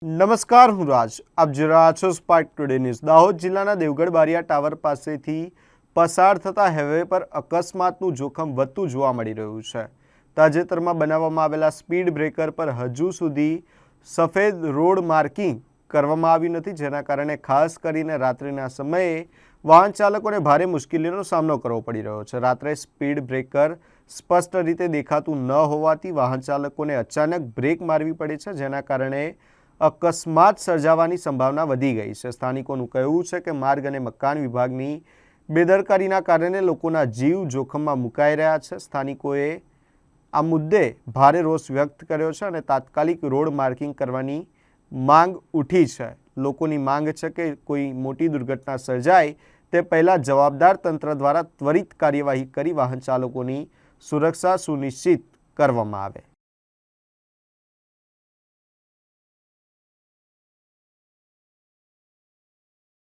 નમસ્કાર, હું રાજ. આપ જોઈ રહ્યા છો સ્પાર્ક ટુડે ન્યૂઝ. દાહોદ જિલ્લાના દેવગઢ બારિયા ટાવર પાસેથી પસાર થતા હાઈવે પર અકસ્માતનું જોખમ વધતું જોવા મળી રહ્યું છે. તાજેતરમાં બનાવવામાં આવેલા સ્પીડ બ્રેકર પર હજુ સુધી સફેદ રોડ માર્કિંગ કરવામાં આવ્યું નથી, જેના કારણે ખાસ કરીને રાત્રિના સમયે વાહન ચાલકોને ભારે મુશ્કેલીનો સામનો કરવો પડી રહ્યો છે. રાત્રે સ્પીડ બ્રેકર સ્પષ્ટ રીતે દેખાતું ન હોવાથી વાહન ચાલકોને અચાનક બ્રેક મારવી પડે છે, જેના કારણે અકસ્માત સર્જાવાની સંભાવના વધી ગઈ છે. સ્થાનિકોનું કહેવું છે કે માર્ગ અને મકાન વિભાગની બેદરકારીના કારણે લોકોના જીવ જોખમમાં મુકાઈ રહ્યા છે. સ્થાનિકોએ આ મુદ્દે ભારે રોષ વ્યક્ત કર્યો છે અને તાત્કાલિક રોડ માર્કિંગ કરવાની માંગ ઉઠી છે. લોકોની માંગ છે કે કોઈ મોટી દુર્ઘટના સર્જાય તે પહેલાં જવાબદાર તંત્ર દ્વારા ત્વરિત કાર્યવાહી કરી વાહન ચાલકોની સુરક્ષા સુનિશ્ચિત કરવામાં આવે.